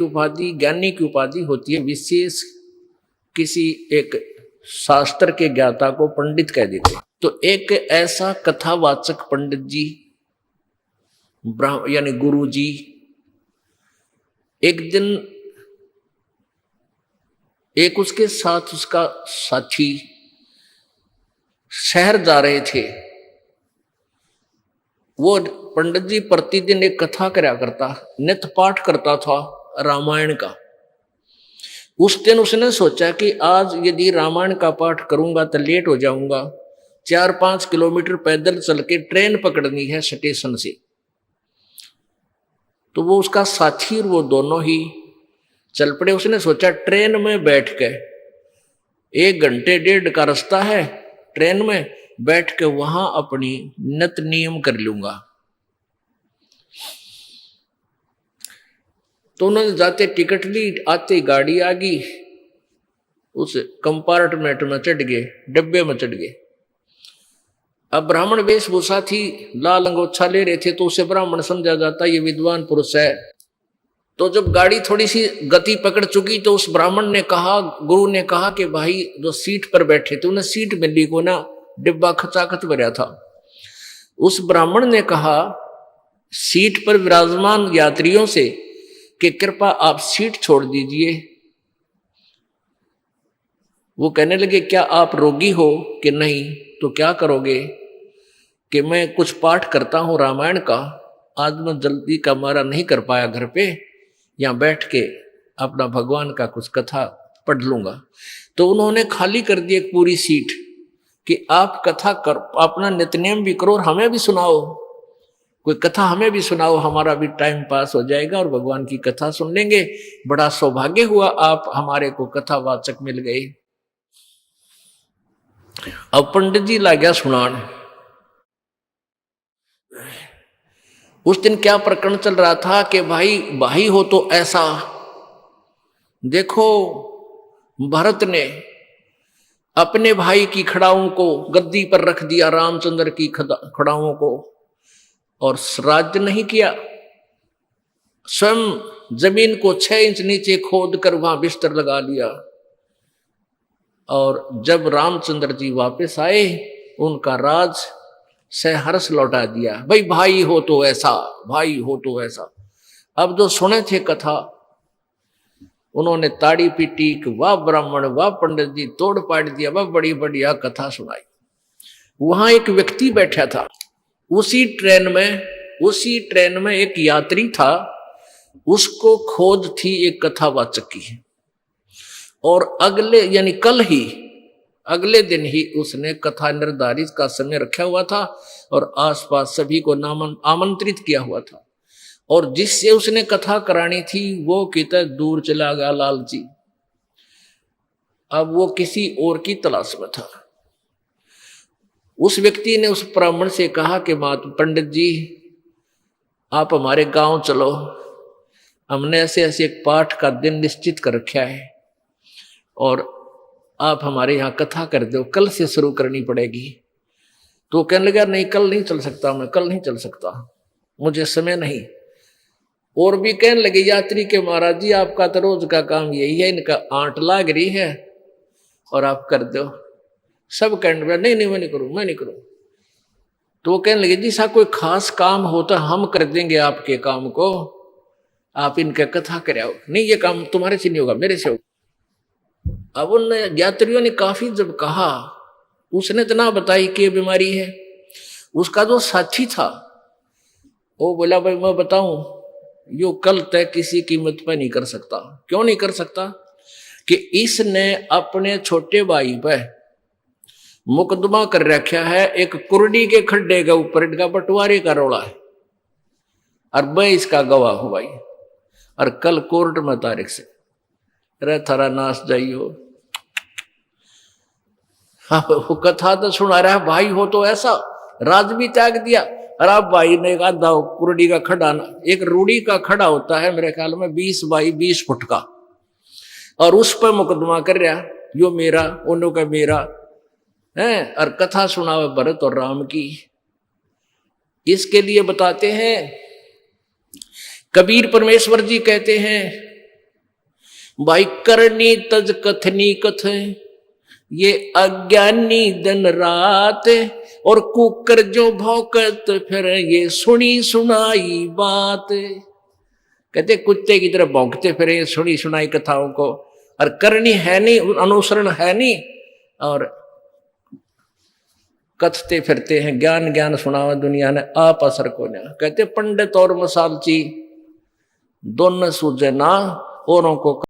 उपाधि, ज्ञानी की उपाधि होती है विशेष किसी एक शास्त्र के ज्ञाता को पंडित कह देते हैं। तो एक ऐसा कथावाचक पंडित जी यानी गुरु जी एक दिन एक उसके साथ उसका साथी शहर जा रहे थे। वो पंडित जी प्रतिदिन एक कथा करया करता, नित्य पाठ करता था रामायण का। उस दिन उसने सोचा कि आज यदि रामायण का पाठ करूंगा तो लेट हो जाऊंगा, 4-5 किलोमीटर पैदल चल के ट्रेन पकड़नी है स्टेशन से। तो वो उसका साथी और वो दोनों ही चल पड़े। उसने सोचा ट्रेन में बैठ के 1 घंटे 1.5 का रास्ता है, ट्रेन में बैठ के वहां अपनी नित्य नियम कर लूंगा। तो उन्होंने जाते टिकट ली, आते गाड़ी आ गई, उस कंपार्टमेंट में चढ़ गए, डब्बे में चढ़ गए। अब ब्राह्मण वेशभूषा थी, लाल अंगोछा ले रहे थे, तो उसे ब्राह्मण समझा जाता ये विद्वान पुरुष है। तो जब गाड़ी थोड़ी सी गति पकड़ चुकी तो उस ब्राह्मण ने कहा, गुरु ने कहा कि भाई जो सीट पर बैठे थे उन्हें सीट मिली को ना, डिब्बा खचाखच भरा था। उस ब्राह्मण ने कहा सीट पर विराजमान यात्रियों से कि कृपा आप सीट छोड़ दीजिए। वो कहने लगे क्या आप रोगी हो कि नहीं? तो क्या करोगे? कि मैं कुछ पाठ करता हूं रामायण का, आज मैं जल्दी का मारा नहीं कर पाया घर पे, यहां बैठ के अपना भगवान का कुछ कथा पढ़ लूंगा। तो उन्होंने खाली कर दी एक पूरी सीट कि आप कथा कर, अपना नित्यनेम भी करो और हमें भी सुनाओ, कोई कथा हमें भी सुनाओ, हमारा भी टाइम पास हो जाएगा और भगवान की कथा सुन लेंगे। बड़ा सौभाग्य हुआ आप हमारे को कथावाचक मिल गए। अब पंडित जी ला गया सुनान। उस दिन क्या प्रकरण चल रहा था कि भाई हो तो ऐसा। देखो भरत ने अपने भाई की खड़ाओं को गद्दी पर रख दिया, रामचंद्र की खड़ाओं को, और राज्य नहीं किया। स्वयं जमीन को 6 इंच नीचे खोद कर वहां बिस्तर लगा लिया। और जब रामचंद्र जी वापस आए उनका राज सहर्ष लौटा दिया। भाई हो तो ऐसा, भाई हो तो ऐसा। अब जो सुने थे कथा उन्होंने ताड़ी पीटी कि वाह ब्राह्मण, वाह पंडित जी, तोड़ पाड़ दिया, वाह बड़ी बढ़िया कथा सुनाई। वहां एक व्यक्ति बैठा था, उसी ट्रेन में एक यात्री था, उसको खोज थी एक कथावाचक की। और अगले दिन ही उसने कथा निर्धारित का समय रखा हुआ था और आसपास सभी को आमंत्रित किया हुआ था। और जिससे उसने कथा करानी थी वो कितना दूर चला गया लालची। अब वो किसी और की तलाश में था। उस व्यक्ति ने उस ब्राह्मण से कहा कि पंडित जी आप हमारे गांव चलो, हमने ऐसे ऐसे एक पाठ का दिन निश्चित कर रखा है और आप हमारे यहाँ कथा कर दो, कल से शुरू करनी पड़ेगी। तो कहने लगा नहीं कल नहीं चल सकता, मैं कल नहीं चल सकता, मुझे समय नहीं। और भी कहने लगे यात्री के महाराज जी आपका तो रोज का काम यही है, इनका आंट लाग रही है और आप कर दो। सब कहने लगे नहीं मैं नहीं करूं। तो वो कहने लगे जी सा कोई खास काम होता हम कर देंगे आपके काम को, आप इनका कथा कराओ। नहीं ये काम तुम्हारे से नहीं होगा, मेरे से होगा। अब उन यात्रियों ने काफी जब कहा, उसने इतना बताई कि ये बीमारी है। उसका जो साथी था वो बोला भाई मैं बताऊं, यो कल तय किसी कीमत पर नहीं कर सकता। क्यों नहीं कर सकता? कि इसने अपने छोटे भाई पर मुकदमा कर रखा है, एक कुर्डी के खड्डे के ऊपर इनका बंटवारे का रोला है और मैं इसका गवाह हूं भाई। और कल कोर्ट में तारीख से रे थारा नाश जाइयो। हाँ वो कथा तो सुना रहा है, भाई हो तो ऐसा, राज भी त्याग दिया। और अब भाई ने एक आधा कुर्डी का खड़ा, एक रूढ़ी का खड़ा होता है मेरे ख्याल में 20 बाई 20 फुट का, और उस पर मुकदमा कर रहा, यो मेरा उन्हों का मेरा है। और कथा सुनावे भरत और राम की। इसके लिए बताते हैं कबीर परमेश्वर जी कहते हैं भाई करनी तज कथनी कथ, ये अज्ञानी दिन रात, और कुकर जो भौकत फिर ये सुनी सुनाई बात। कहते कुत्ते की तरह भौंकते फिरे सुनी सुनाई कथाओं को, और करनी है नहीं, अनुसरण है नहीं, और कथते फिरते हैं ज्ञान ज्ञान सुनावा दुनिया ने आप असर को ना। कहते पंडित और मसालची दोनों सूझे ना, औरों को